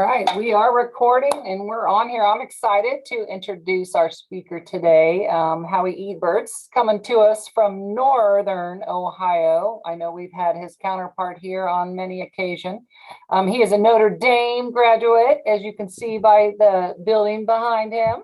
All right, we are recording and we're on here. I'm excited to introduce our speaker today, Howie Eberts, coming to us from Northern Ohio. I know we've had his counterpart here on many occasions. He is a Notre Dame graduate, as you can see by the building behind him.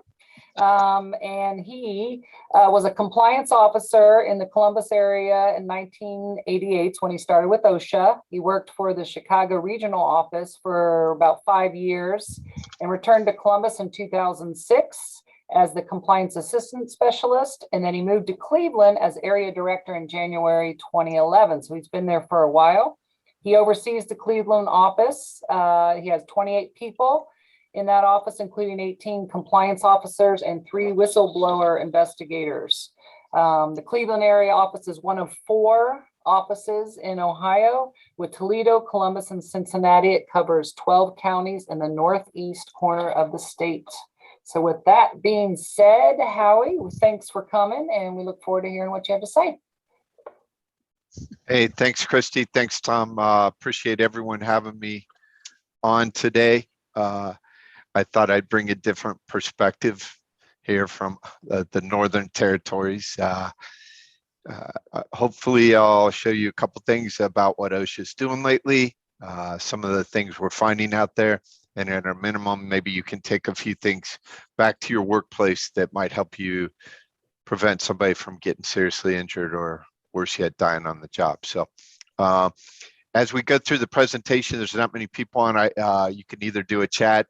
And he was a compliance officer in the Columbus area in 1988 when he started with OSHA. He worked for the Chicago regional office for about 5 years and returned to Columbus in 2006 as the compliance assistant specialist. And then he moved to Cleveland as area director in January 2011. So he's been there for a while. He oversees the Cleveland office. He has 28 people in that office, including 18 compliance officers and 3 whistleblower investigators. The Cleveland area office is one of 4 offices in Ohio. With Toledo, Columbus, and Cincinnati, it covers 12 counties in the northeast corner of the state. So with that being said, Howie, thanks for coming, and we look forward to hearing what you have to say. Hey, thanks, Christy. Thanks, Tom. Appreciate everyone having me on today. I thought I'd bring a different perspective here from the Northern Territories. Hopefully I'll show you a couple things about what OSHA is doing lately, some of the things we're finding out there, and at a minimum, maybe you can take a few things back to your workplace that might help you prevent somebody from getting seriously injured or worse yet, dying on the job. So as we go through the presentation, there's not many people on. You can either do a chat,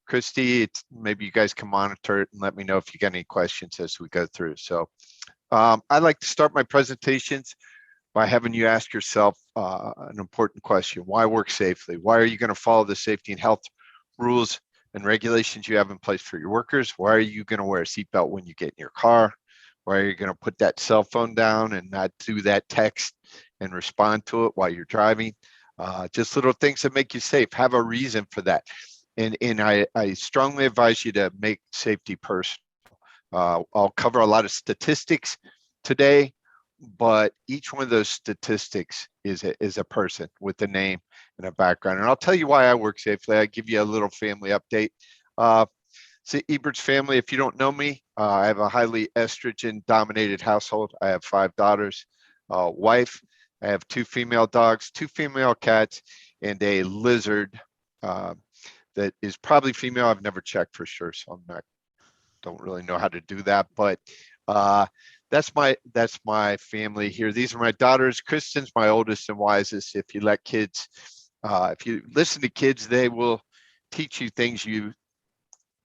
Christy, maybe you guys can monitor it and let me know if you got any questions as we go through. So I'd like to start my presentations by having you ask yourself an important question. Why work safely? Why are you going to follow the safety and health rules and regulations you have in place for your workers? Why are you going to wear a seatbelt when you get in your car? Why are you going to put that cell phone down and not do that text and respond to it while you're driving? Just little things that make you safe. Have a reason for that. And I strongly advise you to make safety personal. I'll cover a lot of statistics today, but each one of those statistics is a person with a name and a background. And I'll tell you why I work safely. I give you a little family update. So Eberts family, if you don't know me, I have a highly estrogen-dominated household. I have 5 daughters, wife. I have 2 female dogs, 2 female cats, and a lizard that is probably female. I've never checked for sure, so don't really know how to do that. But that's my family here. These are my daughters. Kristen's my oldest and wisest. If you listen to kids, they will teach you things you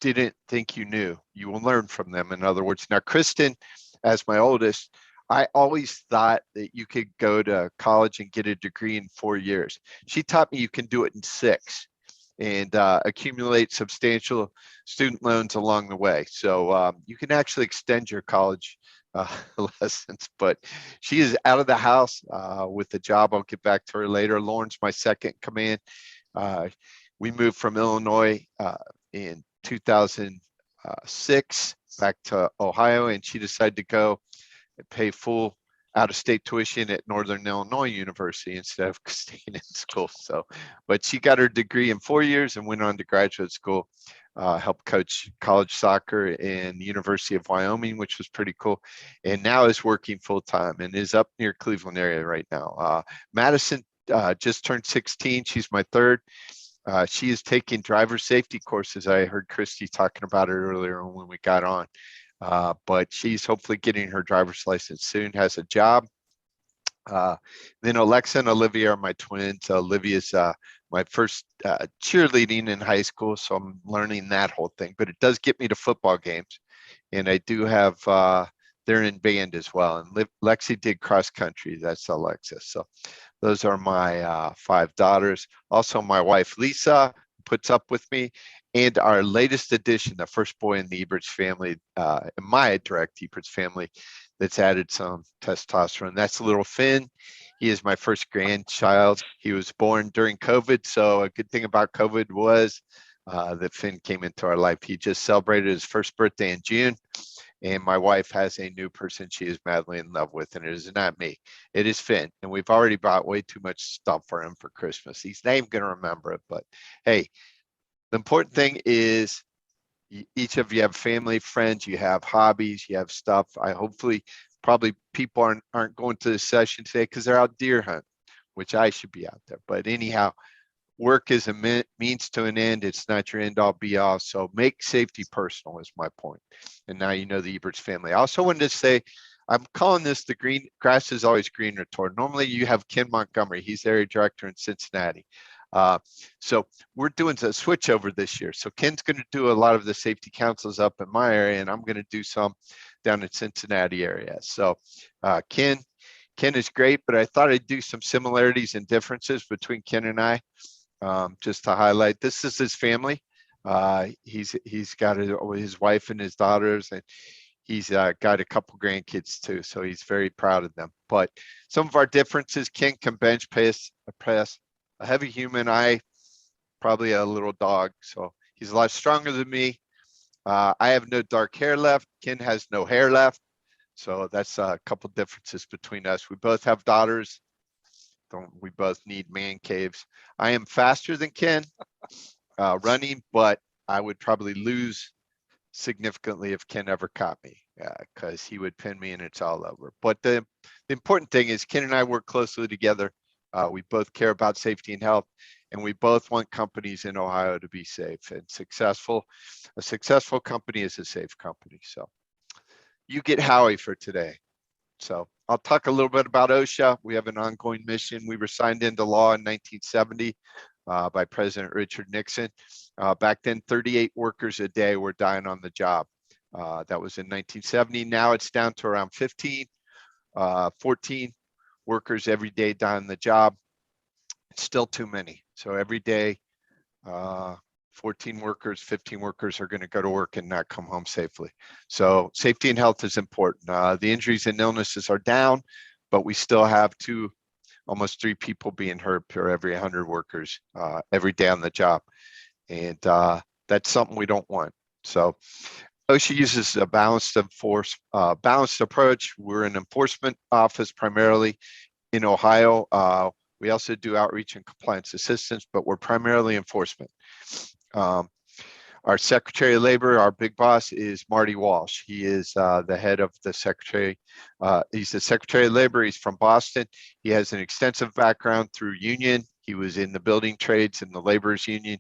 didn't think you knew. You will learn from them, in other words. Now, Kristen, as my oldest, I always thought that you could go to college and get a degree in 4 years. She taught me you can do it in 6 and accumulate substantial student loans along the way. So you can actually extend your college lessons, but she is out of the house with the job. I'll get back to her later. Lauren's my second command. We moved from Illinois in 2006 back to Ohio, and she decided to go and pay full out-of-state tuition at Northern Illinois University instead of staying in school. So, but she got her degree in 4 years and went on to graduate school, helped coach college soccer in the University of Wyoming, which was pretty cool. And now is working full-time and is up near Cleveland area right now. Madison just turned 16. She's my third. She is taking driver safety courses. I heard Christy talking about it earlier when we got on. But she's hopefully getting her driver's license soon, has a job. Then Alexa and Olivia are my twins. Olivia's my first cheerleading in high school, so I'm learning that whole thing. But it does get me to football games. And I do have, they're in band as well. And Lexi did cross country. That's Alexa. So those are my 5 daughters. Also, my wife, Lisa, puts up with me. And our latest addition, the first boy in the Eberts family, in my direct Eberts family, that's added some testosterone. That's little Finn. He is my first grandchild. He was born during COVID. So a good thing about COVID was that Finn came into our life. He just celebrated his first birthday in June. And my wife has a new person she is madly in love with, and it is not me. It is Finn. And we've already bought way too much stuff for him for Christmas. He's not even going to remember it. But hey, The important thing is each of you have family, friends, you have hobbies, you have stuff. Hopefully probably people aren't going to the session today because they're out deer hunting, which I should be out there. But anyhow, work is a means to an end. It's not your end all be all. So make safety personal is my point. And now you know the Eberts family. I also wanted to say, I'm calling this the green grass is always greener tour. Normally you have Ken Montgomery. He's area director in Cincinnati. So we're doing a switch over this year. So Ken's going to do a lot of the safety councils up in my area, and I'm going to do some down in Cincinnati area. So Ken is great, but I thought I'd do some similarities and differences between Ken and I, just to highlight. This is his family. He's got his wife and his daughters, and he's got a couple grandkids too, so he's very proud of them. But some of our differences: Ken can bench press a heavy human, I probably a little dog, so he's a lot stronger than me. I have no dark hair left. Ken has no hair left, so that's a couple differences between us. We both have daughters. We both need man caves. I am faster than Ken running, but I would probably lose significantly if Ken ever caught me, because he would pin me and it's all over. But the important thing is Ken and I work closely together. We both care about safety and health, and we both want companies in Ohio to be safe and successful. A successful company is a safe company. So you get Howie for today. So I'll talk a little bit about OSHA. We have an ongoing mission. We were signed into law in 1970 by President Richard Nixon. Back then, 38 workers a day were dying on the job. That was in 1970. Now it's down to around 14 workers every day dying on the job. It's still too many. So every day, 14 workers, 15 workers are going to go to work and not come home safely. So safety and health is important. The injuries and illnesses are down, but we still have almost 3 people being hurt per every 100 workers every day on the job. And that's something we don't want. So OSHA uses a balanced approach. We're an enforcement office primarily in Ohio. We also do outreach and compliance assistance, but we're primarily enforcement. Our Secretary of Labor, our big boss, is Marty Walsh. He is the head of the Secretary. He's the Secretary of Labor. He's from Boston. He has an extensive background through union. He was in the building trades and the laborers union.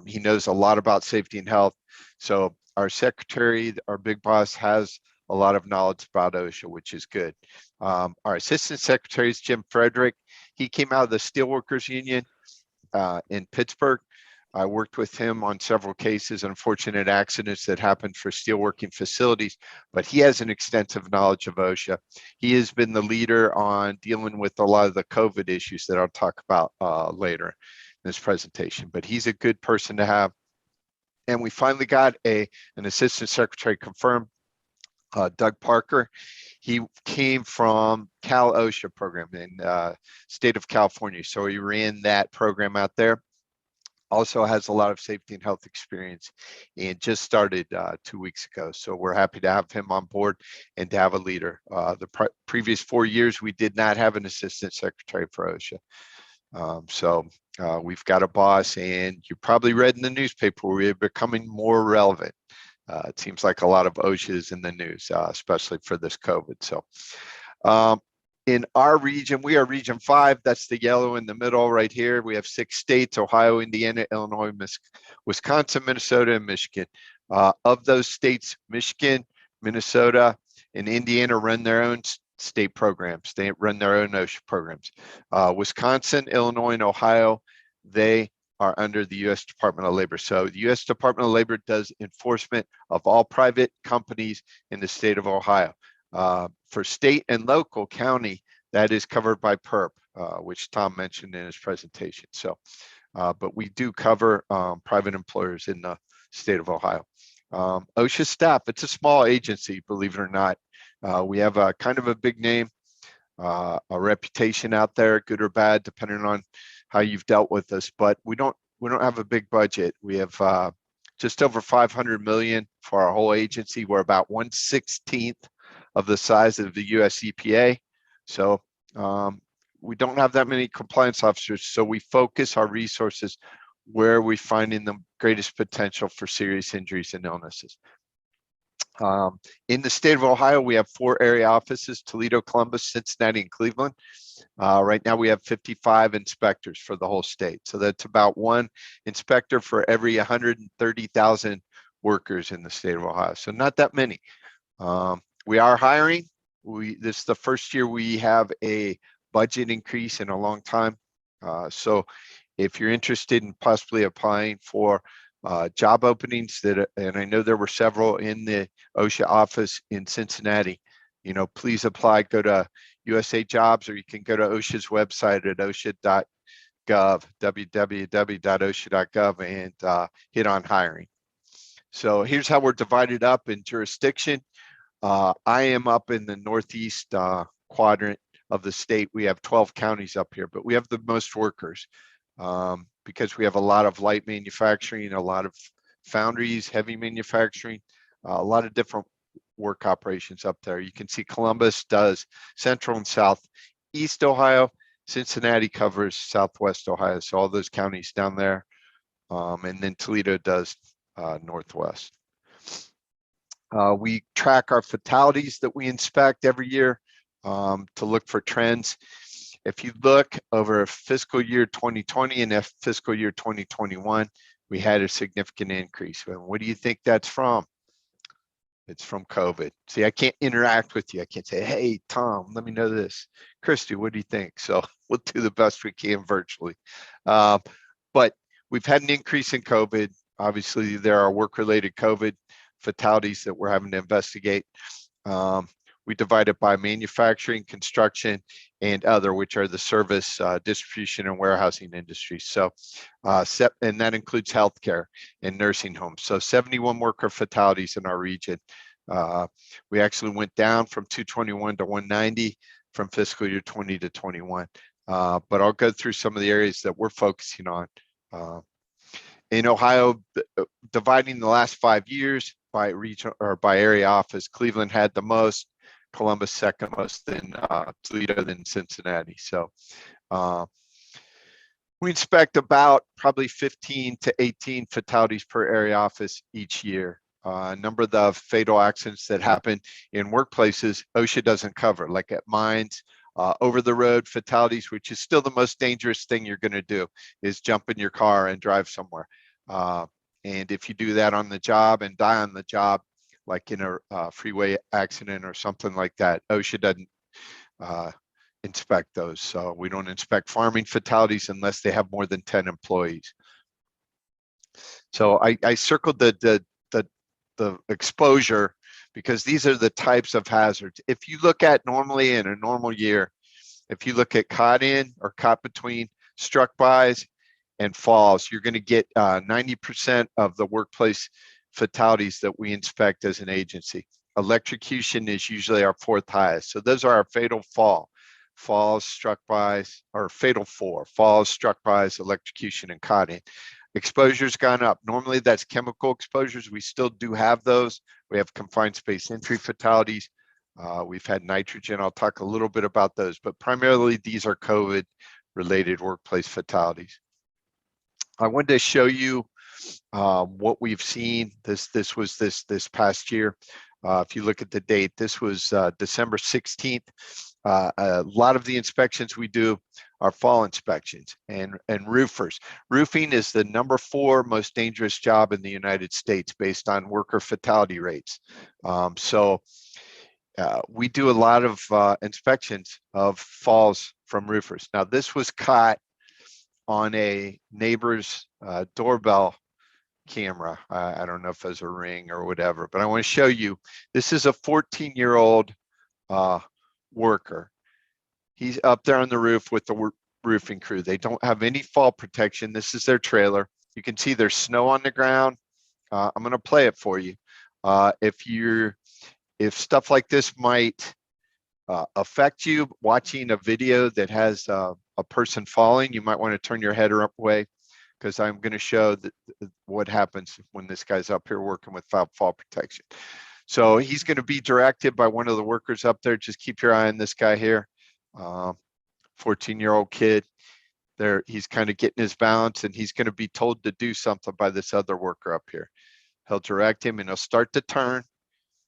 He knows a lot about safety and health. So our secretary, our big boss, has a lot of knowledge about OSHA, which is good. Our assistant secretary is Jim Frederick. He came out of the Steelworkers Union in Pittsburgh. I worked with him on several cases, unfortunate accidents that happened for steelworking facilities, but he has an extensive knowledge of OSHA. He has been the leader on dealing with a lot of the COVID issues that I'll talk about later in this presentation, but he's a good person to have. And we finally got an assistant secretary confirmed, Doug Parker. He came from Cal OSHA program in state of California. So he ran that program out there. Also has a lot of safety and health experience and just started 2 weeks ago. So we're happy to have him on board and to have a leader. The previous 4 years, we did not have an assistant secretary for OSHA. So we've got a boss, and you probably read in the newspaper, we're becoming more relevant. It seems like a lot of OSHA is in the news, especially for this COVID. So in our region, we are Region 5. That's the yellow in the middle right here. We have 6 states: Ohio, Indiana, Illinois, Wisconsin, Minnesota, and Michigan. Of those states, Michigan, Minnesota, and Indiana run their own state programs. They run their own OSHA programs. Wisconsin, Illinois, and Ohio, they are under the U.S. Department of Labor. So the U.S. Department of Labor does enforcement of all private companies in the state of Ohio. For state and local county, that is covered by PERP, which Tom mentioned in his presentation. So, but we do cover private employers in the state of Ohio. OSHA staff, it's a small agency, believe it or not. We have a kind of a big name, a reputation out there, good or bad, depending on how you've dealt with us, but we don't have a big budget. We have just over 500 million for our whole agency. We're about 1/16 of the size of the US EPA. So we don't have that many compliance officers. So we focus our resources where are we finding the greatest potential for serious injuries and illnesses? In the state of Ohio, we have 4 area offices: Toledo, Columbus, Cincinnati, and Cleveland. Right now we have 55 inspectors for the whole state. So that's about 1 inspector for every 130,000 workers in the state of Ohio. So not that many. We are hiring. This is the first year we have a budget increase in a long time. So if you're interested in possibly applying for job openings and I know there were several in the OSHA office in Cincinnati, please apply. Go to USA Jobs, or you can go to OSHA's website at osha.gov, www.osha.gov, and hit on hiring. So here's how we're divided up in jurisdiction. I am up in the northeast quadrant of the state. We have 12 counties up here, but we have the most workers because we have a lot of light manufacturing, a lot of foundries, heavy manufacturing, a lot of different work operations up there. You can see Columbus does central and southeast Ohio. Cincinnati covers southwest Ohio, so all those counties down there. And then Toledo does northwest. We track our fatalities that we inspect every year to look for trends. If you look over fiscal year 2020 and fiscal year 2021, we had a significant increase. And what do you think that's from? It's from COVID. See, I can't interact with you. I can't say, hey, Tom, let me know this. Christy, what do you think? So we'll do the best we can virtually. But we've had an increase in COVID. Obviously, there are work-related COVID fatalities that we're having to investigate. We divide it by manufacturing, construction, and other, which are the service, distribution, and warehousing industries. So, and that includes healthcare and nursing homes. So 71 worker fatalities in our region. We actually went down from 221 to 190 from fiscal year 20 to 21. But I'll go through some of the areas that we're focusing on. In Ohio, dividing the last 5 years by region or by area office, Cleveland had the most, Columbus second most, then Toledo, then Cincinnati. So we inspect about probably 15 to 18 fatalities per area office each year. A number of the fatal accidents that happen in workplaces, OSHA doesn't cover, like at mines, over the road fatalities, which is still the most dangerous thing you're going to do, is jump in your car and drive somewhere. And if you do that on the job and die on the job, like in a freeway accident or something like that, OSHA doesn't inspect those. So we don't inspect farming fatalities unless they have more than 10 employees. So I circled the exposure because these are the types of hazards. If you look at normally in a normal year, if you look at caught in or caught between, struck bys, and falls, you're going to get 90% of the workplace fatalities that we inspect as an agency. Electrocution is usually our 4th highest. So those are our fatal falls, struck bys, or fatal 4, falls, struck bys, electrocution, and caught in. Exposure's gone up. Normally that's chemical exposures. We still do have those. We have confined space entry fatalities. We've had nitrogen. I'll talk a little bit about those, but primarily these are COVID related workplace fatalities. I wanted to show you what we've seen. This was this past year. If you look at the date, this was December 16th. A lot of the inspections we do are fall inspections and roofers. Roofing is the number 4 most dangerous job in the United States based on worker fatality rates. So we do a lot of inspections of falls from roofers. Now this was caught on a neighbor's doorbell camera. I don't know if there's a Ring or whatever, but I want to show you. This is a 14-year-old worker. He's up there on the roof with the roofing crew. They don't have any fall protection. This is their trailer. You can see there's snow on the ground. I'm going to play it for you. If stuff like this might affect you, watching a video that has a person falling, you might want to turn your head away, because I'm going to show what happens when this guy's up here working without fall protection. So he's going to be directed by one of the workers up there. Just keep your eye on this guy here, 14-year-old kid. there, he's kind of getting his balance, and he's going to be told to do something by this other worker up here. He'll direct him, and he'll start to turn,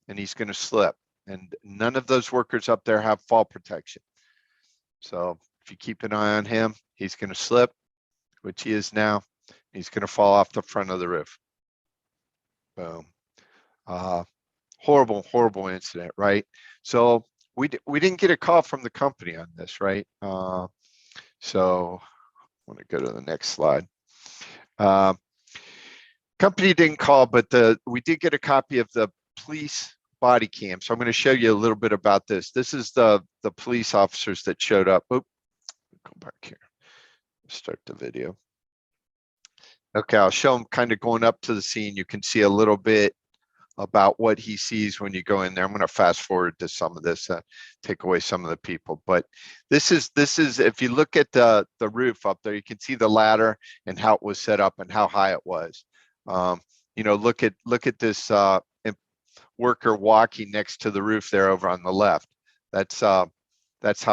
and he's going to slip. And none of those workers up there have fall protection. So if you keep an eye on him, he's going to slip, which he is now. He's going to fall off the front of the roof. Boom. Horrible, horrible incident, right? So we didn't get a call from the company on this, right? So I want to go to the next slide. Company didn't call, but we did get a copy of the police body cam. So I'm going to show you a little bit about this. This is the police officers that showed up. Oop, go back here. Start the video. Okay, I'll show him kind of going up to the scene. You can see a little bit about what he sees when you go in there. I'm going to fast forward to some of this, take away some of the people. But this is if you look at the roof up there, you can see the ladder and how it was set up and how high it was. You know, look at this worker walking next to the roof there over on the left. That's how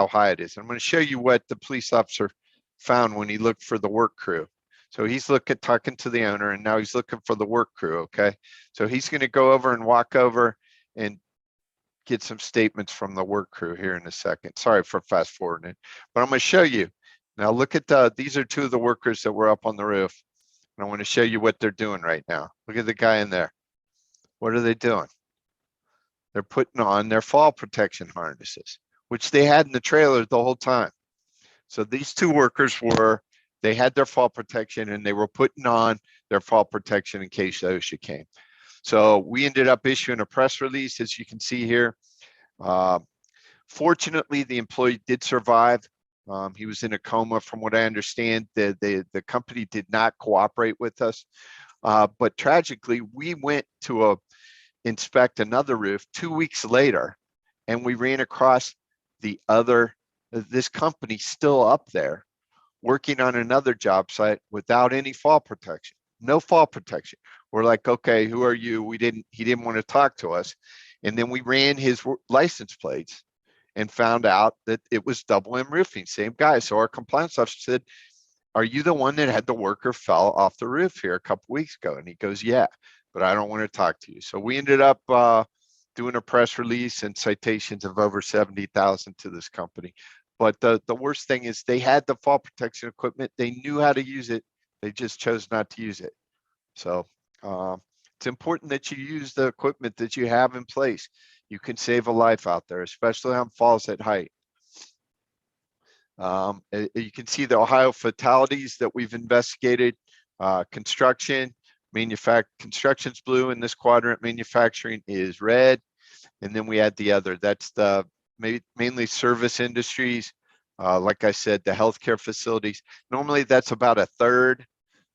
high it is. I'm going to show you what the police officer found when he looked for the work crew. So he's talking to the owner, and now he's looking for the work crew, okay? So he's going to go over and walk over and get some statements from the work crew here in a second. Sorry for fast forwarding, but I'm going to show you. Now look at these are two of the workers that were up on the roof, and I want to show you what they're doing right now. Look at the guy in there. What are they doing? They're putting on their fall protection harnesses, which they had in the trailer the whole time. So these two workers they had their fall protection, and they were putting on their fall protection in case OSHA came. So we ended up issuing a press release, as you can see here. Fortunately, the employee did survive. He was in a coma, from what I understand. The company did not cooperate with us. But tragically, we went to inspect another roof 2 weeks later, and we ran across this company still up there, working on another job site without any fall protection, no fall protection. We're like, okay, who are you? He didn't want to talk to us. And then we ran his license plates and found out that it was Double M Roofing, same guy. So our compliance officer said, are you the one that had the worker fell off the roof here a couple weeks ago? And he goes, yeah, but I don't want to talk to you. So we ended up doing a press release and citations of over 70,000 to this company. But the worst thing is they had the fall protection equipment. They knew how to use it. They just chose not to use it. So it's important that you use the equipment that you have in place. You can save a life out there, especially on falls at height. You can see the Ohio fatalities that we've investigated. Construction, construction's blue in this quadrant. Manufacturing is red. And then we had the other. That's the mainly service industries. Like I said, the healthcare facilities. Normally that's about a third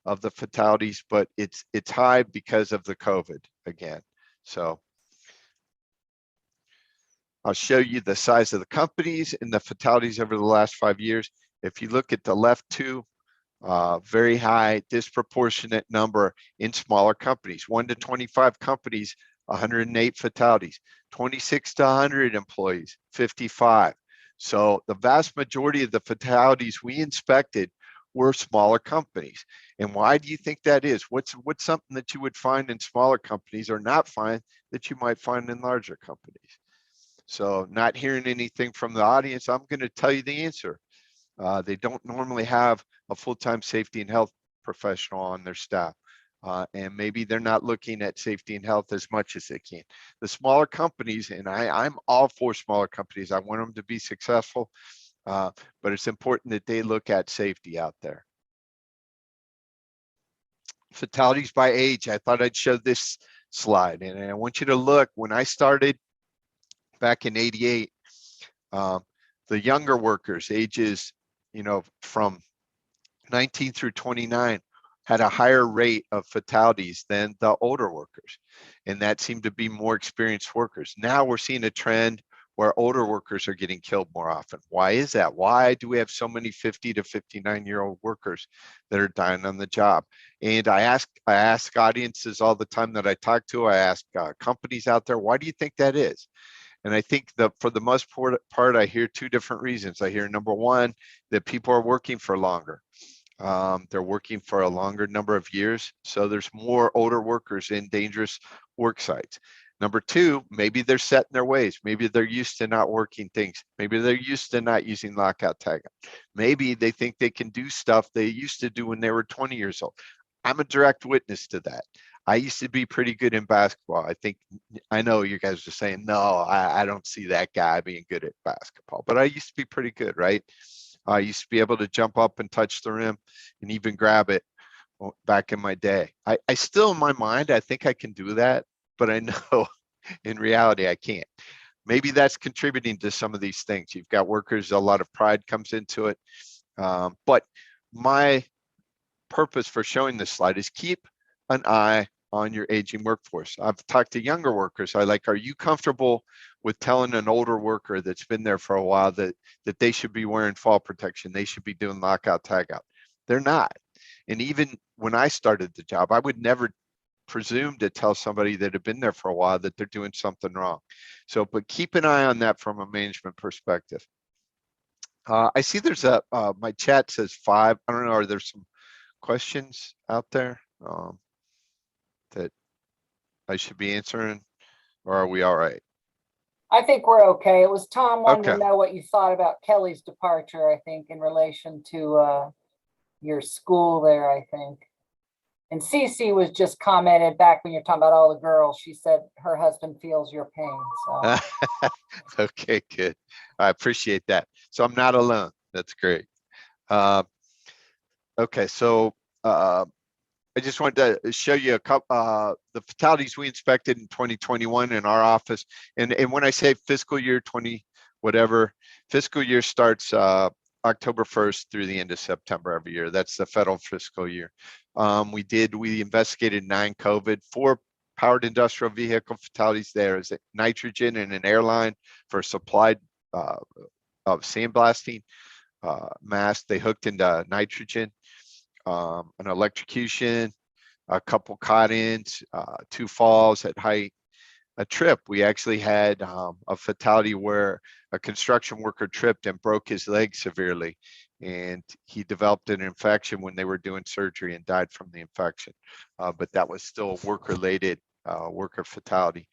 of the fatalities, but it's high because of the COVID again. So I'll show you the size of the companies and the fatalities over the last 5 years. If you look at the left two, very high disproportionate number in smaller companies. 1 to 25 companies, 108 fatalities. 26 to 100 employees, 55. So the vast majority of the fatalities we inspected were smaller companies. And why do you think that is? What's something that you would find in smaller companies or not find that you might find in larger companies? So not hearing anything from the audience, I'm going to tell you the answer. They don't normally have a full-time safety and health professional on their staff. And maybe they're not looking at safety and health as much as they can. The smaller companies, and I'm all for smaller companies. I want them to be successful, but it's important that they look at safety out there. Fatalities by age. I thought I'd show this slide, and I want you to look. When I started back in '88, the younger workers, ages, from 19 through 29, had a higher rate of fatalities than the older workers. And that seemed to be more experienced workers. Now we're seeing a trend where older workers are getting killed more often. Why is that? Why do we have so many 50 to 59-year-old workers that are dying on the job? And I ask audiences all the time that I talk to, I ask companies out there, why do you think that is? And I think that for the most part, I hear two different reasons. I hear number one, that people are working for longer. They're working for a longer number of years. So there's more older workers in dangerous work sites. Number two, maybe they're set in their ways. Maybe they're used to not working things. Maybe they're used to not using lockout tagout. Maybe they think they can do stuff they used to do when they were 20 years old. I'm a direct witness to that. I used to be pretty good in basketball. I know you guys are saying, no, I don't see that guy being good at basketball, but I used to be pretty good, right? I used to be able to jump up and touch the rim and even grab it back in my day. I still, in my mind, I think I can do that, but I know in reality, I can't. Maybe that's contributing to some of these things. You've got workers, a lot of pride comes into it. But my purpose for showing this slide is keep an eye on your aging workforce. I've talked to younger workers. Are you comfortable with telling an older worker that's been there for a while that they should be wearing fall protection? They should be doing lockout tagout. They're not. And even when I started the job, I would never presume to tell somebody that had been there for a while that they're doing something wrong. So, but keep an eye on that from a management perspective. I see there's my chat says 5. I don't know, are there some questions out there that I should be answering, or are we all right? I think we're okay. It was Tom wanted Okay. to know what you thought about Kelly's departure, I think, in relation to your school there, I think. And Cece was just commented back when you're talking about all the girls. She said her husband feels your pain. So Okay, good. I appreciate that. So I'm not alone. That's great. Okay, so I just wanted to show you a couple the fatalities we inspected in 2021 in our office. And when I say fiscal year 20 whatever, fiscal year starts October 1st through the end of September every year. That's the federal fiscal year. We investigated 9 COVID, 4 powered industrial vehicle fatalities. There is nitrogen in an airline for supplied of sandblasting mask. They hooked into nitrogen, an electrocution, a couple caught-ins, 2 falls at height, a trip. We actually had a fatality where a construction worker tripped and broke his leg severely, and he developed an infection when they were doing surgery and died from the infection. But that was still work-related worker fatality.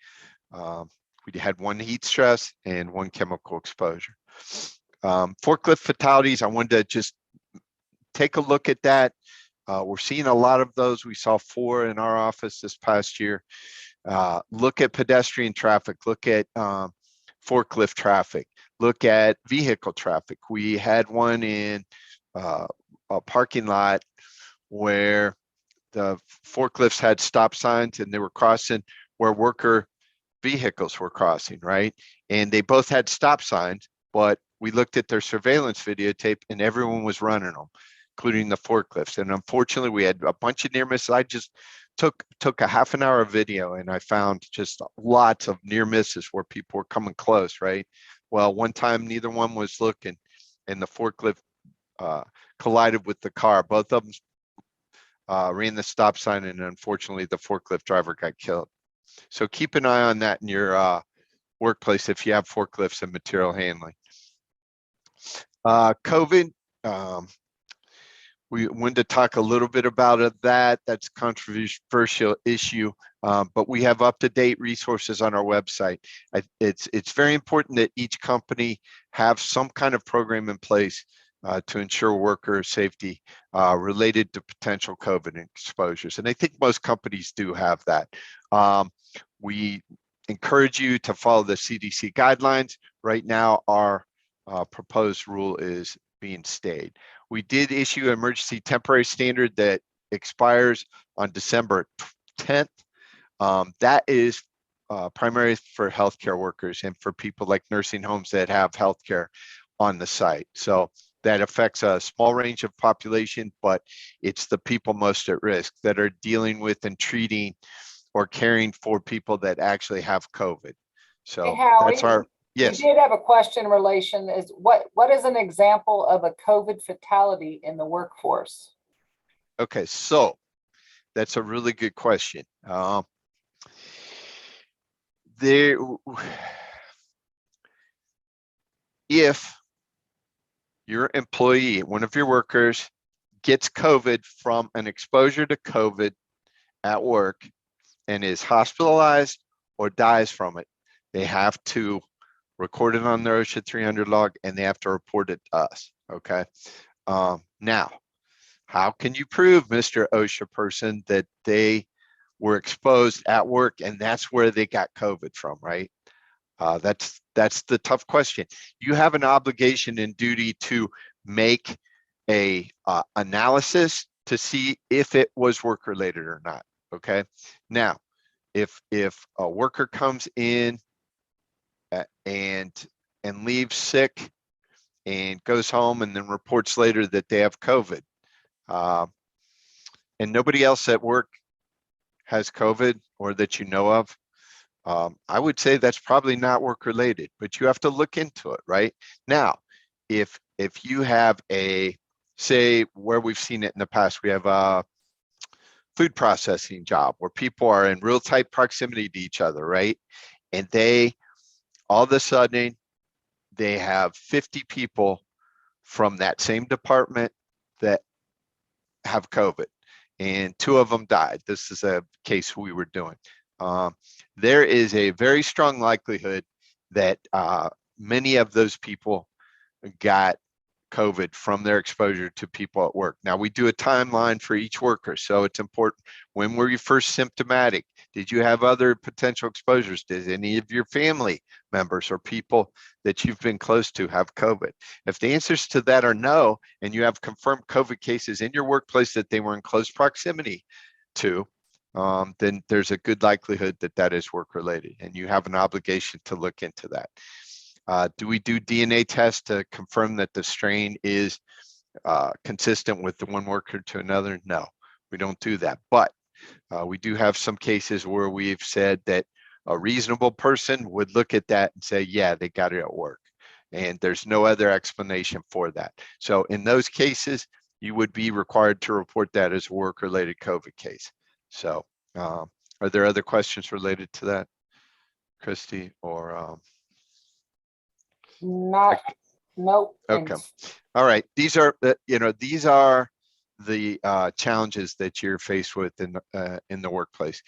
We had 1 heat stress and 1 chemical exposure. Forklift fatalities, I wanted to just take a look at that. We're seeing a lot of those. We saw 4 in our office this past year. Look at pedestrian traffic, look at forklift traffic, look at vehicle traffic. We had one in a parking lot where the forklifts had stop signs and they were crossing where worker vehicles were crossing, right? And they both had stop signs, but we looked at their surveillance videotape and everyone was running them, including the forklifts. And unfortunately, we had a bunch of near misses. I just took a half an hour of video and I found just lots of near misses where people were coming close, right? Well, one time neither one was looking and the forklift collided with the car. Both of them ran the stop sign and unfortunately the forklift driver got killed. So keep an eye on that in your workplace if you have forklifts and material handling. COVID, we wanted to talk a little bit about that. That's a controversial issue, but we have up-to-date resources on our website. It's very important that each company have some kind of program in place to ensure worker safety related to potential COVID exposures. And I think most companies do have that. We encourage you to follow the CDC guidelines. Right now, our proposed rule is being stayed. We did issue an emergency temporary standard that expires on December 10th. That is primarily for healthcare workers and for people like nursing homes that have healthcare on the site. So that affects a small range of population, but it's the people most at risk that are dealing with and treating or caring for people that actually have COVID. So hey, Howie, that's our, yes. We did have a question in relation is what is an example of a COVID fatality in the workforce? Okay, so that's a really good question. if your employee, one of your workers, gets COVID from an exposure to COVID at work and is hospitalized or dies from it, they have to record it on their OSHA 300 log and they have to report it to us, okay? Now, how can you prove, Mr. OSHA person, that they were exposed at work and that's where they got COVID from, right? That's the tough question. You have an obligation and duty to make a analysis to see if it was work related or not. Okay. Now, if a worker comes in and leaves sick and goes home and then reports later that they have COVID, and nobody else at work has COVID or that you know of, I would say that's probably not work related, but you have to look into it, right? Now, if you have a, say, where we've seen it in the past, we have a food processing job where people are in real tight proximity to each other, right? And they, all of a sudden, they have 50 people from that same department that have COVID, and 2 of them died. This is a case we were doing. There is a very strong likelihood that many of those people got COVID from their exposure to people at work. Now, we do a timeline for each worker, so it's important. When were you first symptomatic? Did you have other potential exposures? Did any of your family members or people that you've been close to have COVID? If the answers to that are no, and you have confirmed COVID cases in your workplace that they were in close proximity to, then there's a good likelihood that that is work related, and you have an obligation to look into that. Do we do DNA tests to confirm that the strain is consistent with the one worker to another? No, we don't do that. But we do have some cases where we've said that a reasonable person would look at that and say, yeah, they got it at work. And there's no other explanation for that. So in those cases, you would be required to report that as a work-related COVID case. So are there other questions related to that, Christy, or? Not, nope. Okay. All right. These are the, these are the challenges that you're faced with in the workplace.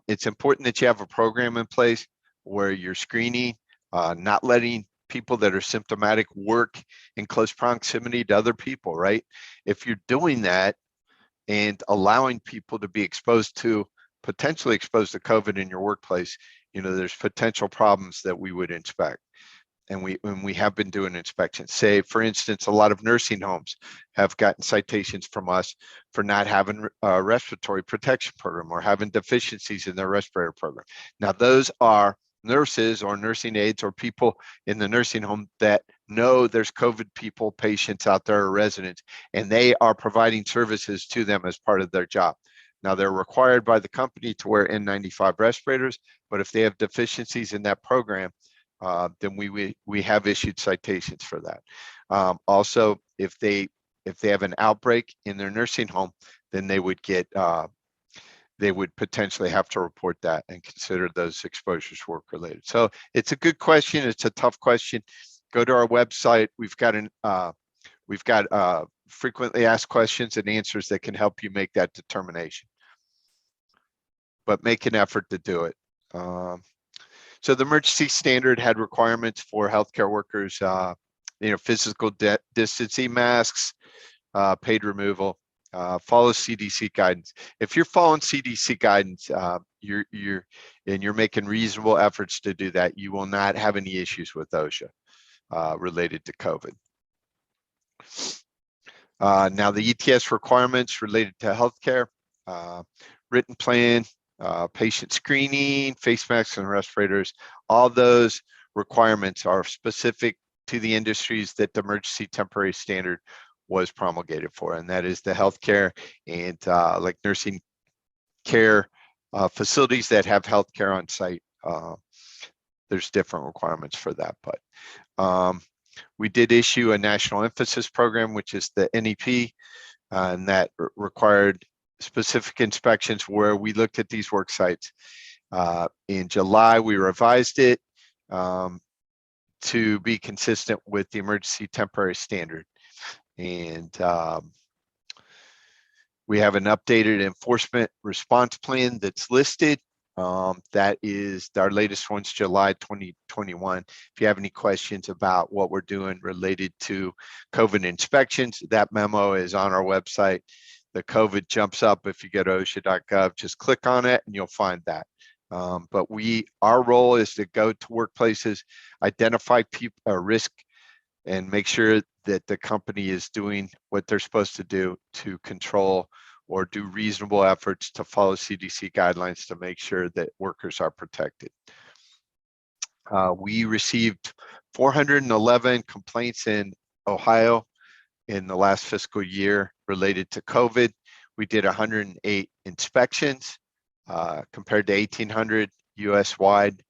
It's important that you have a program in place where you're screening, not letting people that are symptomatic work in close proximity to other people, right? If you're doing that and allowing people to be potentially exposed to COVID in your workplace, there's potential problems that we would inspect. And we have been doing inspections. Say, for instance, a lot of nursing homes have gotten citations from us for not having a respiratory protection program or having deficiencies in their respirator program. Now, those are nurses or nursing aides or people in the nursing home that know there's COVID patients out there or residents, and they are providing services to them as part of their job. Now, they're required by the company to wear N95 respirators, but if they have deficiencies in that program, then we have issued citations for that. Also, if they have an outbreak in their nursing home, then they would potentially have to report that and consider those exposures work related. So it's a good question. It's a tough question. Go to our website. We've got frequently asked questions and answers that can help you make that determination. But make an effort to do it. So the emergency standard had requirements for healthcare workers, physical distancing, masks, paid removal, follow CDC guidance. If you're following CDC guidance, you're making reasonable efforts to do that, you will not have any issues with OSHA related to COVID. Now the ETS requirements related to healthcare, written plan, patient screening, face masks and respirators, all those requirements are specific to the industries that the emergency temporary standard was promulgated for, and that is the healthcare and like nursing care facilities that have healthcare on site. There's different requirements for that, but we did issue a national emphasis program, which is the NEP, and that required specific inspections where we looked at these work sites. In July, we revised it to be consistent with the emergency temporary standard. And we have an updated enforcement response plan that's listed. That is our latest one's July 2021. If you have any questions about what we're doing related to COVID inspections, that memo is on our website. The COVID jumps up if you go to OSHA.gov, just click on it and you'll find that. But our role is to go to workplaces, identify risk, and make sure that the company is doing what they're supposed to do to control or do reasonable efforts to follow CDC guidelines to make sure that workers are protected. We received 411 complaints in Ohio in the last fiscal year related to COVID. We did 108 inspections compared to 1,800 US-wide.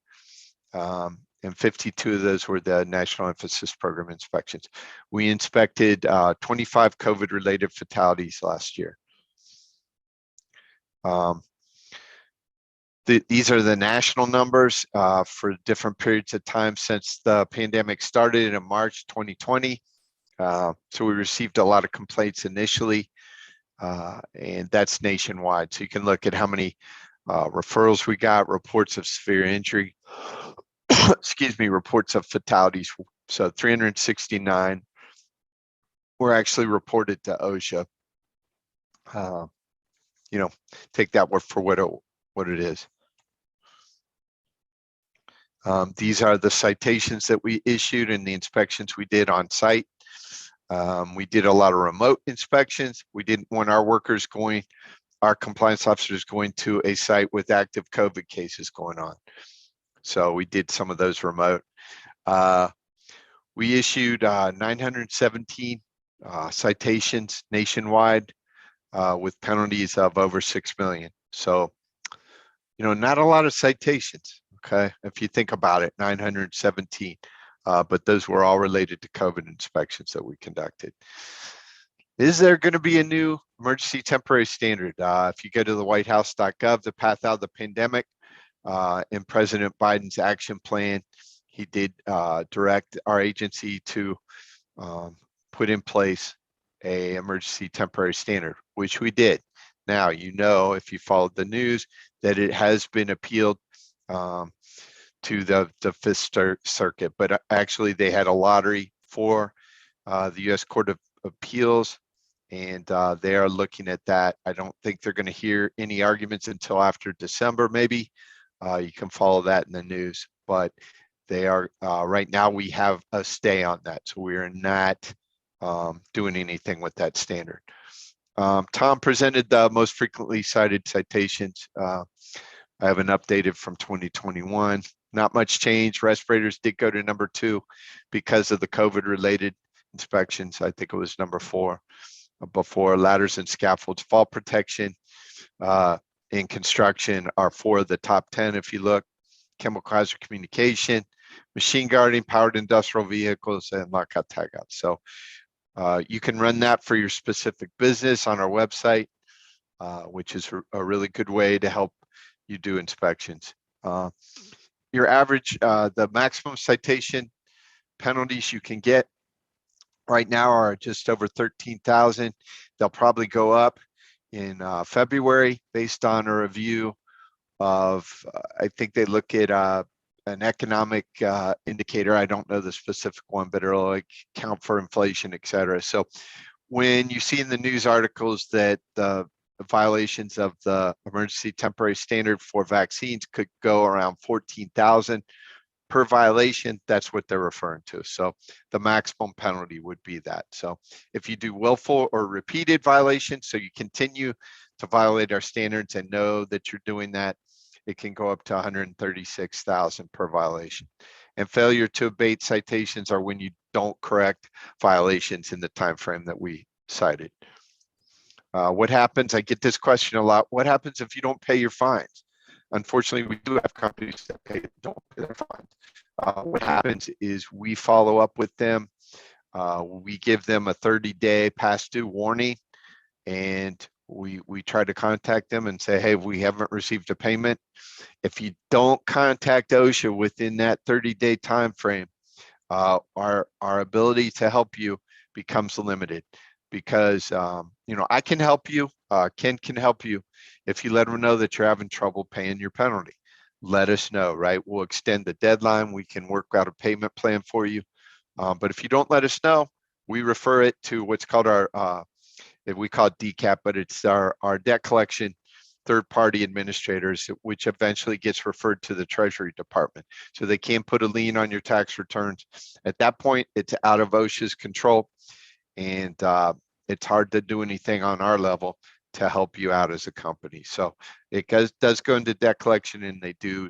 And 52 of those were the National Emphasis Program inspections. We inspected 25 COVID-related fatalities last year. These are the national numbers for different periods of time since the pandemic started in March 2020. So we received a lot of complaints initially, and that's nationwide. So you can look at how many referrals we got, reports of severe injury, excuse me, reports of fatalities. So 369 were actually reported to OSHA. You know, take that word for what it is. These are the citations that we issued and the inspections we did on site. We did a lot of remote inspections. We didn't want our compliance officers going to a site with active COVID cases going on. So we did some of those remote. We issued 917 citations nationwide with penalties of over 6 million. So, you know, not a lot of citations, okay? If you think about it, 917, but those were all related to COVID inspections that we conducted. Is there going to be a new emergency temporary standard? If you go to the whitehouse.gov, the path out of the pandemic, in President Biden's action plan, he did direct our agency to put in place a emergency temporary standard, which we did. Now, you know, if you followed the news, that it has been appealed to the Fifth Circuit, but actually they had a lottery for the U.S. Court of Appeals, and they are looking at that. I don't think they're going to hear any arguments until after December, maybe. You can follow that in the news, but they are right now we have a stay on that, so we are not doing anything with that standard. Tom presented the most frequently cited citations. I have an updated from 2021. Not much change. Respirators did go to number 2 because of the COVID-related inspections. I think it was number 4 before. Ladders and scaffolds, fall protection in construction are 4 of the top 10 if you look. Chemical hazard communication, machine guarding, powered industrial vehicles, and lockout tagout. So you can run that for your specific business on our website, which is a really good way to help you do inspections. Your average, the maximum citation penalties you can get right now are just over 13,000. They'll probably go up in February based on a review of, I think they look at an economic indicator. I don't know the specific one, but it'll like count for inflation, et cetera. So when you see in the news articles that the violations of the emergency temporary standard for vaccines could go around 14,000 per violation, that's what they're referring to. So the maximum penalty would be that. So if you do willful or repeated violations, so you continue to violate our standards and know that you're doing that, it can go up to 136,000 per violation. And failure to abate citations are when you don't correct violations in the time frame that we cited. What happens? I get this question a lot. What happens if you don't pay your fines? Unfortunately, we do have companies that don't pay their fines. What happens is we follow up with them. We give them a 30-day past due warning, and we try to contact them and say, hey, we haven't received a payment. If you don't contact OSHA within that 30-day time frame, our ability to help you becomes limited because I can help you, Ken can help you if you let them know that you're having trouble paying your penalty. Let us know, right? We'll extend the deadline. We can work out a payment plan for you. But if you don't let us know, we refer it to what's called our we call it DCAP, but it's our debt collection third-party administrators, which eventually gets referred to the Treasury Department. So they can't put a lien on your tax returns. At that point, it's out of OSHA's control, and it's hard to do anything on our level to help you out as a company. So it does go into debt collection, and they do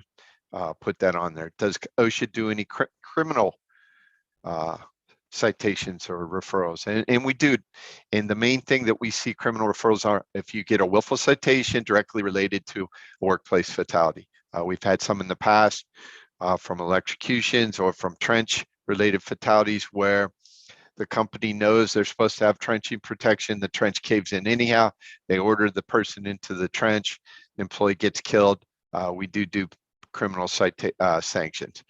put that on there. Does OSHA do any criminal citations or referrals? And we do. And the main thing that we see criminal referrals are if you get a willful citation directly related to a workplace fatality. We've had some in the past from electrocutions or from trench related fatalities where the company knows they're supposed to have trenching protection. The trench caves in anyhow. They order the person into the trench. The employee gets killed. We do criminal sanctions.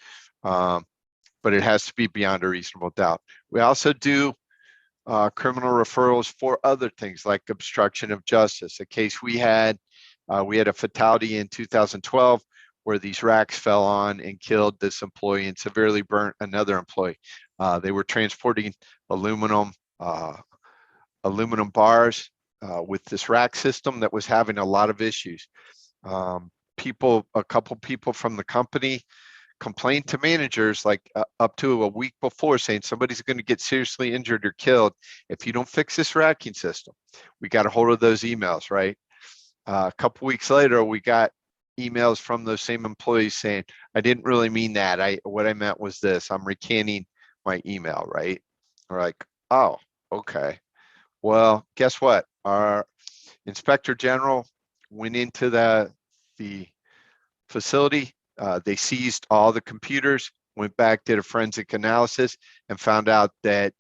But it has to be beyond a reasonable doubt. We also do criminal referrals for other things like obstruction of justice. A case we had a fatality in 2012 where these racks fell on and killed this employee and severely burnt another employee. They were transporting aluminum bars with this rack system that was having a lot of issues. A couple people from the company complained to managers like up to a week before saying somebody's going to get seriously injured or killed if you don't fix this racking system. We got a hold of those emails, right? A couple weeks later, we got emails from those same employees saying, I didn't really mean that. What I meant was this. I'm recanting my email, right? We're like, oh, okay. Well, guess what? Our inspector general went into the facility. They seized all the computers, went back, did a forensic analysis, and found out that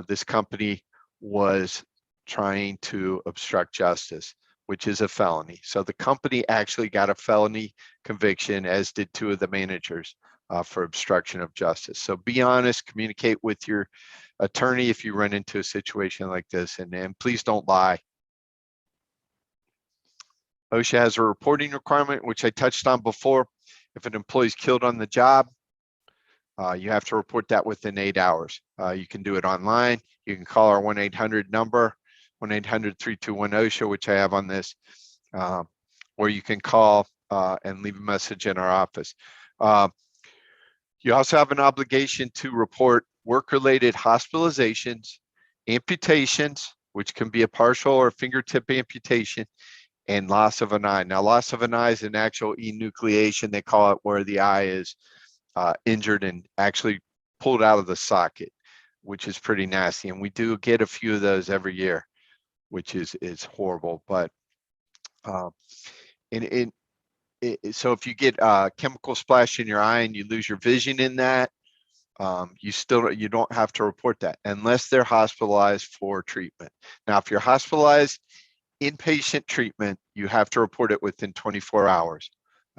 this company was trying to obstruct justice, which is a felony. So the company actually got a felony conviction, as did two of the managers for obstruction of justice. So be honest, communicate with your attorney if you run into a situation like this, and please don't lie. OSHA has a reporting requirement, which I touched on before. If an employee is killed on the job, you have to report that within 8 hours. You can do it online. You can call our 1-800 number, 1-800-321-OSHA, which I have on this, or you can call and leave a message in our office. You also have an obligation to report work-related hospitalizations, amputations, which can be a partial or fingertip amputation, and loss of an eye. Now, loss of an eye is an actual enucleation, they call it, where the eye is injured and actually pulled out of the socket, which is pretty nasty. And we do get a few of those every year, which is horrible. But so if you get chemical splash in your eye and you lose your vision in that, you don't have to report that unless they're hospitalized for treatment. Now, if you're hospitalized inpatient treatment, you have to report it within 24 hours.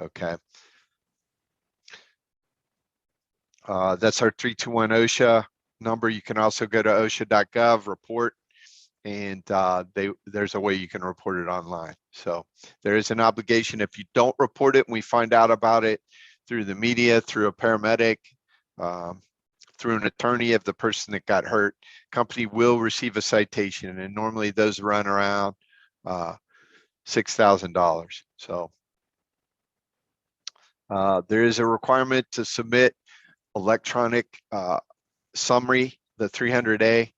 Okay. That's our 321 OSHA number. You can also go to OSHA.gov, report, and there's a way you can report it online. So there is an obligation. If you don't report it and we find out about it through the media, through a paramedic, through an attorney of the person that got hurt, company will receive a citation, and normally those run around $6,000. So there is a requirement to submit electronic summary, the 300A,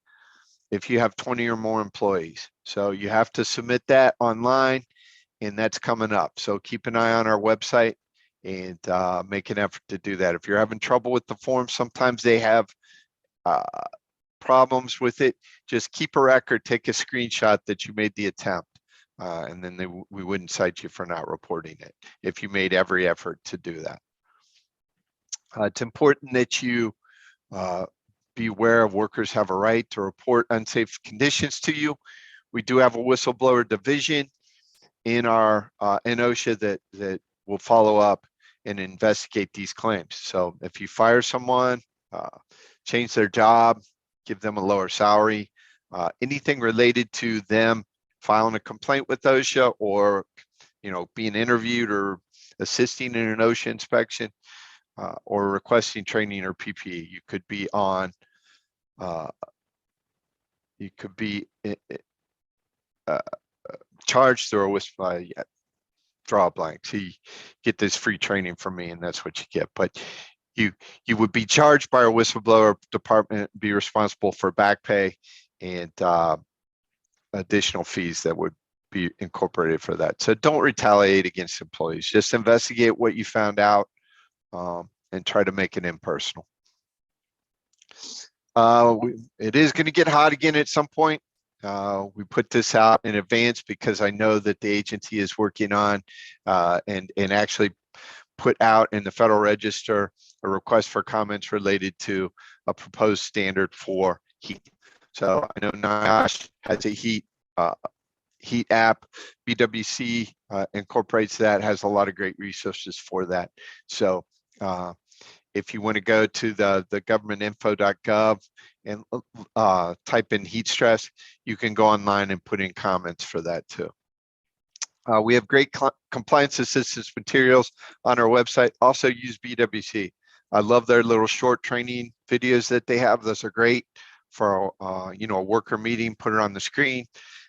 if you have 20 or more employees. So you have to submit that online, and that's coming up. So keep an eye on our website and make an effort to do that. If you're having trouble with the form, sometimes they have problems with it. Just keep a record, take a screenshot that you made the attempt. And then we wouldn't cite you for not reporting it if you made every effort to do that. It's important that you be aware of workers have a right to report unsafe conditions to you. We do have a whistleblower division in our in OSHA that will follow up and investigate these claims. So if you fire someone change their job, give them a lower salary, anything related to them filing a complaint with OSHA or, being interviewed or assisting in an OSHA inspection, or requesting training or PPE. You could be on, charged through a whistle. Draw a blank. So you get this free training from me, and that's what you get. But you would be charged by our whistleblower department, be responsible for back pay and additional fees that would be incorporated for that. So don't retaliate against employees. Just investigate what you found out, and try to make it impersonal. It is going to get hot again at some point. We put this out in advance because I know that the agency is working on and actually put out in the Federal Register a request for comments related to a proposed standard for heat. So I know NIOSH has a heat app. BWC incorporates that, has a lot of great resources for that. So if you want to go to the governmentinfo.gov and type in heat stress, you can go online and put in comments for that too. We have great compliance assistance materials on our website. Also use BWC. I love their little short training videos that they have. Those are great for a worker meeting, put it on the screen.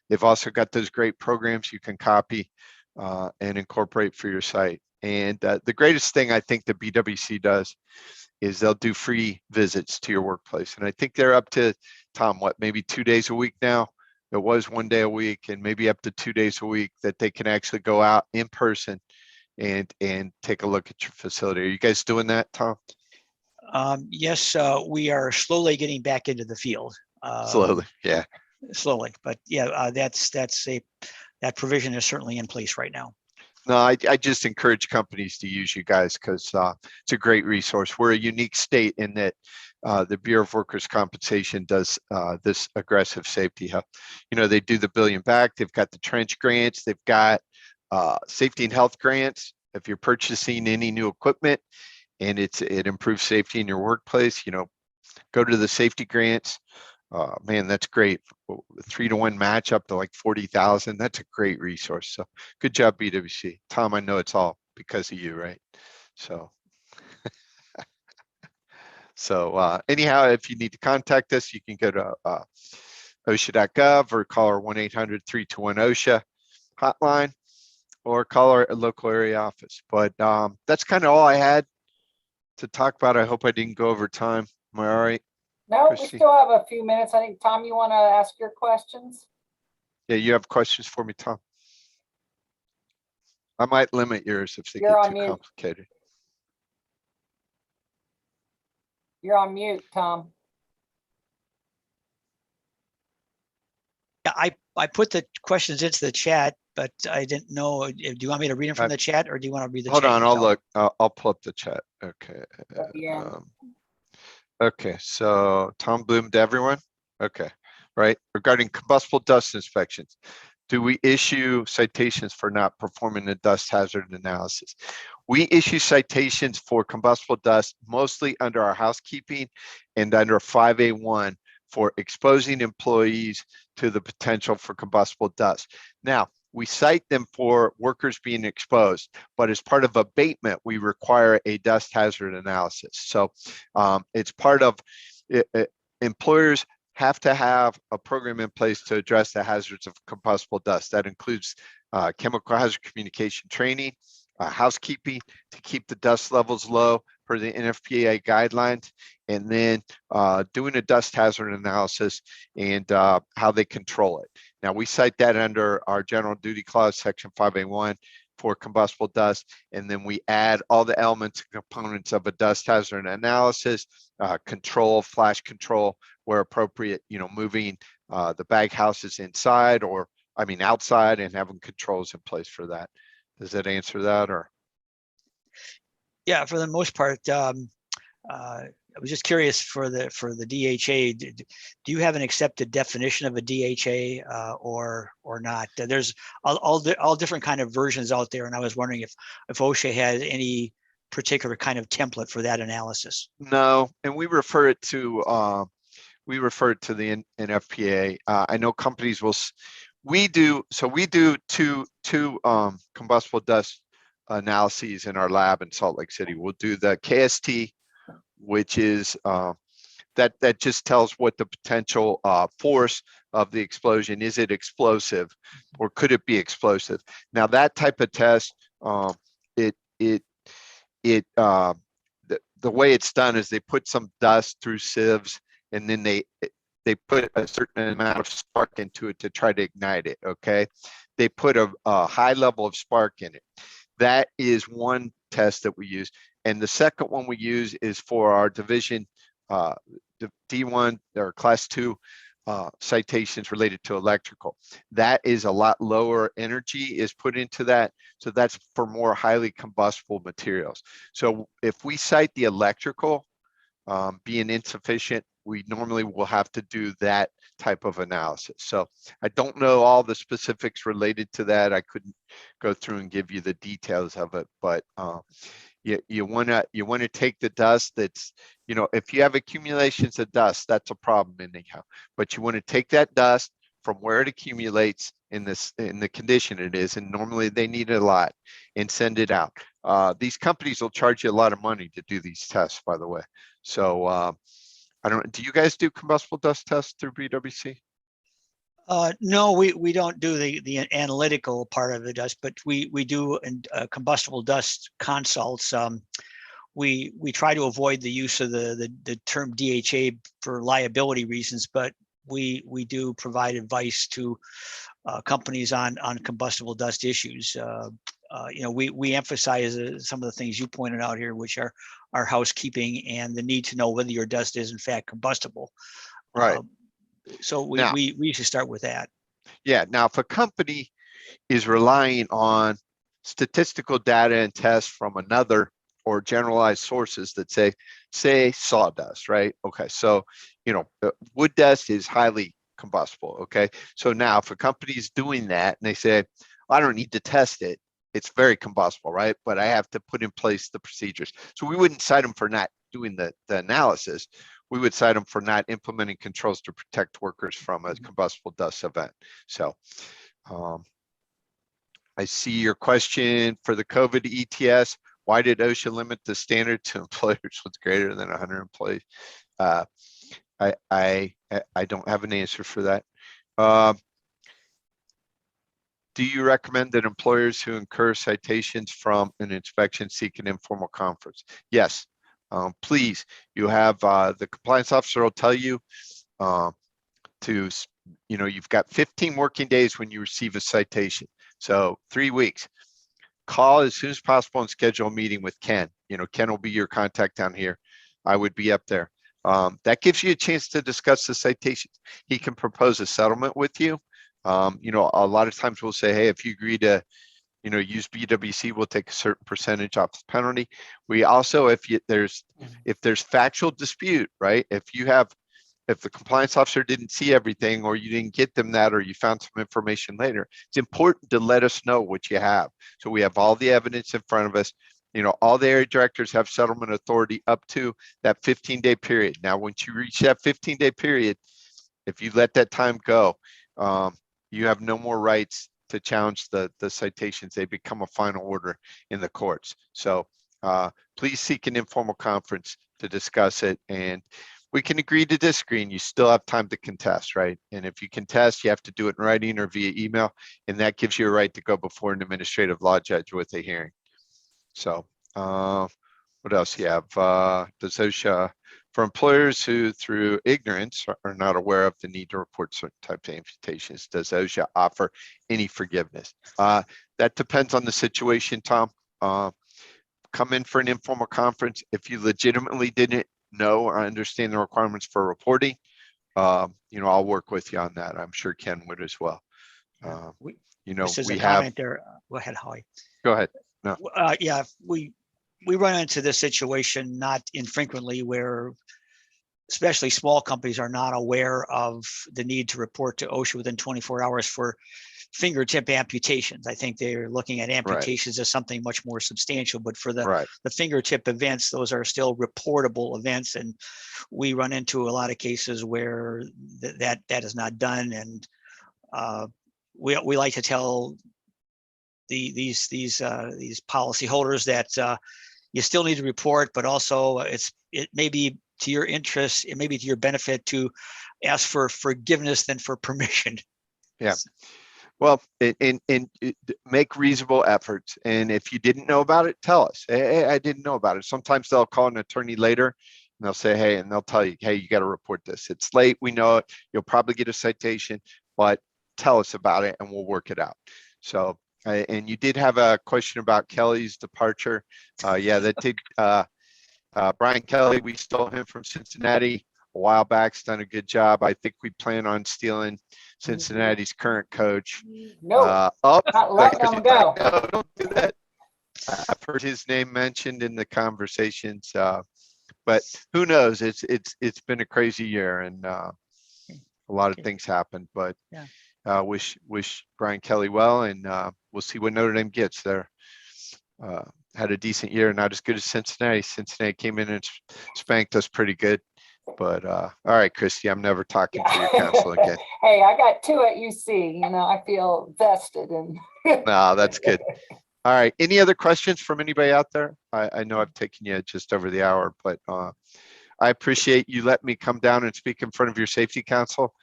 They've also got those great programs you can copy and incorporate for your site. And the greatest thing I think that BWC does is they'll do free visits to your workplace. And I think they're up to, Tom, maybe 2 days a week now? It was 1 day a week, and maybe up to 2 days a week that they can actually go out in person and take a look at your facility. Are you guys doing that, Tom? Yes, we are slowly getting back into the field. Slowly, yeah. Slowly, but yeah, that provision is certainly in place right now. No, I just encourage companies to use you guys because it's a great resource. We're a unique state in that the Bureau of Workers' Compensation does this aggressive safety help. They do the Billion Back. They've got the trench grants. They've got safety and health grants. If you're purchasing any new equipment and it improves safety in your workplace, go to the safety grants. Man, that's great. 3-to-1 match up to like 40,000. That's a great resource. So good job, BWC. Tom, I know it's all because of you, right? So, anyhow, if you need to contact us, you can go to OSHA.gov or call our 1-800-321-OSHA hotline or call our local area office. But that's kind of all I had to talk about. I hope I didn't go over time. Am I all right? No, Christy? we still have a few minutes. I think, Tom, you want to ask your questions? Yeah, you have questions for me, Tom? I might limit yours if they You're get on too mute. complicated. You're on mute, Tom. Yeah, I put the questions into the chat, but I didn't know. Do you want me to read them from the chat, or do you want to read the Hold chat on, yourself? I'll look. I'll pull up the chat. Okay. At the end. Okay, so Tom Bloom to everyone. Okay, right. Regarding combustible dust inspections, do we issue citations for not performing the dust hazard analysis? We issue citations for combustible dust mostly under our housekeeping and under 5A1 for exposing employees to the potential for combustible dust. Now, we cite them for workers being exposed, but as part of abatement, we require a dust hazard analysis. So it's part of employers have to have a program in place to address the hazards of combustible dust. That includes chemical hazard communication training, housekeeping to keep the dust levels low per the NFPA guidelines, and then doing a dust hazard analysis and how they control it. Now, we cite that under our general duty clause, section 5A1 for combustible dust, and then we add all the elements and components of a dust hazard analysis, control, flash control, where appropriate, moving the bag houses inside or, outside and having controls in place for that. Does that answer that or? Yeah, for the most part. I was just curious for the DHA. Do you have an accepted definition of a DHA or not? There's all different kind of versions out there, and I was wondering if OSHA had any particular kind of template for that analysis? No, and we refer it to the NFPA. I know companies will. We do two combustible dust analyses in our lab in Salt Lake City. We'll do the KST, which is that just tells what the potential force of the explosion is. It explosive, or could it be explosive? Now that type of test, the way it's done is they put some dust through sieves, and then they put a certain amount of spark into it to try to ignite it. Okay, they put a high level of spark in it. That is one test that we use, and the second one we use is for our division D1 or class 2 citations related to electrical. That is a lot lower energy is put into that. So that's for more highly combustible materials. So if we cite the electrical being insufficient, we normally will have to do that type of analysis. So I don't know all the specifics related to that. I couldn't go through and give you the details of it, but you want to take the dust that's, if you have accumulations of dust, that's a problem anyhow. But you want to take that dust from where it accumulates in the condition it is, and normally they need it a lot, and send it out. These companies will charge you a lot of money to do these tests, by the way. So do you guys do combustible dust tests through BWC? No, we don't do the analytical part of the dust, but we do combustible dust consults. We try to avoid the use of the term DHA for liability reasons, but we do provide advice to companies on combustible dust issues. We emphasize some of the things you pointed out here, which are housekeeping and the need to know whether your dust is in fact combustible. Right. So we usually start with that. Yeah. Now, if a company is relying on statistical data and tests from another or generalized sources that say sawdust, right? Okay, so wood dust is highly combustible. Okay, so now if a company is doing that and they say, I don't need to test it, it's very combustible, right? But I have to put in place the procedures. So we wouldn't cite them for not doing the analysis. We would cite them for not implementing controls to protect workers from a combustible dust event. So I see your question for the COVID ETS. Why did OSHA limit the standard to employers with greater than 100 employees? I don't have an answer for that. Do you recommend that employers who incur citations from an inspection seek an informal conference? Yes. Please, you have the compliance officer will tell you you've got 15 working days when you receive a citation. So 3 weeks. Call as soon as possible and schedule a meeting with Ken. Ken will be your contact down here. I would be up there. That gives you a chance to discuss the citations. He can propose a settlement with you. A lot of times we'll say, hey, if you agree to use BWC, we'll take a certain percentage off the penalty. We also, if there's factual dispute, right? If the compliance officer didn't see everything, or you didn't get them that, or you found some information later, it's important to let us know what you have. So we have all the evidence in front of us. All the area directors have settlement authority up to that 15-day period. Now, once you reach that 15-day period, if you let that time go, you have no more rights to challenge the citations. They become a final order in the courts. So please seek an informal conference to discuss it, and we can agree to disagree, and you still have time to contest, right? And if you contest, you have to do it in writing or via email, and that gives you a right to go before an administrative law judge with a hearing. So what else you have? Does OSHA, for employers who through ignorance are not aware of the need to report certain types of amputations, does OSHA offer any forgiveness? That depends on the situation, Tom. Come in for an informal conference. If you legitimately didn't know or understand the requirements for reporting, I'll work with you on that. I'm sure Ken would as well. We have there. Go ahead, Howie. Go ahead. No. Yeah, we run into this situation not infrequently where especially small companies are not aware of the need to report to OSHA within 24 hours for fingertip amputations. I think they're looking at amputations as something much more substantial, but for the fingertip events, those are still reportable events. And we run into a lot of cases where that is not done. And we like to tell these policy holders that you still need to report, but also it may be to your interest, it may be to your benefit to ask for forgiveness than for permission. Yeah. Well, and make reasonable efforts. And if you didn't know about it, tell us. Hey, I didn't know about it. Sometimes they'll call an attorney later and they'll say, hey, and they'll tell you, hey, you got to report this. It's late. We know it. You'll probably get a citation, but tell us about it and we'll work it out. So, and you did have a question about Kelly's departure. Yeah, that did. Brian Kelly, we stole him from Cincinnati a while back. He's done a good job. I think we plan on stealing Cincinnati's current coach. No, not letting him go. No, don't do that. I've heard his name mentioned in the conversations, but who knows? It's been a crazy year, and a lot of things happened. But wish Brian Kelly well, and we'll see what Notre Dame gets there. Had a decent year, not as good as Cincinnati. Cincinnati came in and spanked us pretty good. But all right, Christy, I'm never talking to your council again. Hey, I got 2 at UC. I feel vested in. No, that's good. All right. Any other questions from anybody out there? I know I've taken you just over the hour, but I appreciate you letting me come down and speak in front of your safety council.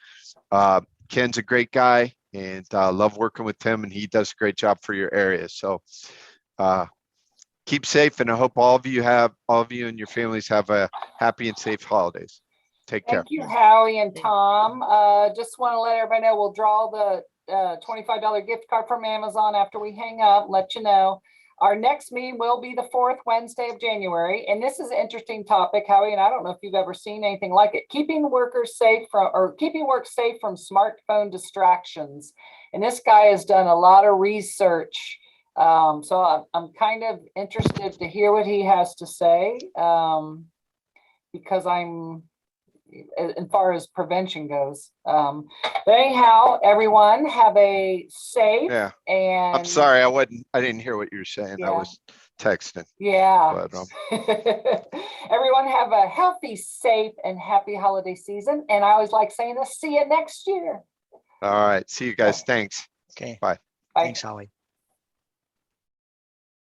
Ken's a great guy, and love working with him, and he does a great job for your area. So keep safe, and I hope all of you and your families have a happy and safe holidays. Take care. Thank you, Howie and Tom. Just want to let everybody know we'll draw the $25 gift card from Amazon after we hang up. Let you know. Our next meeting will be the 4th Wednesday of January, and this is an interesting topic, Howie, and I don't know if you've ever seen anything like it. Keeping work safe from smartphone distractions. And this guy has done a lot of research. So I'm kind of interested to hear what he has to say, because as far as prevention goes. But anyhow, everyone have a safe and. I'm sorry, I didn't hear what you were saying. I was texting. Yeah. But, everyone have a healthy, safe, and happy holiday season. And I always like saying this, see you next year. All right. See you guys. Thanks. Okay. Bye. Thanks, Holly.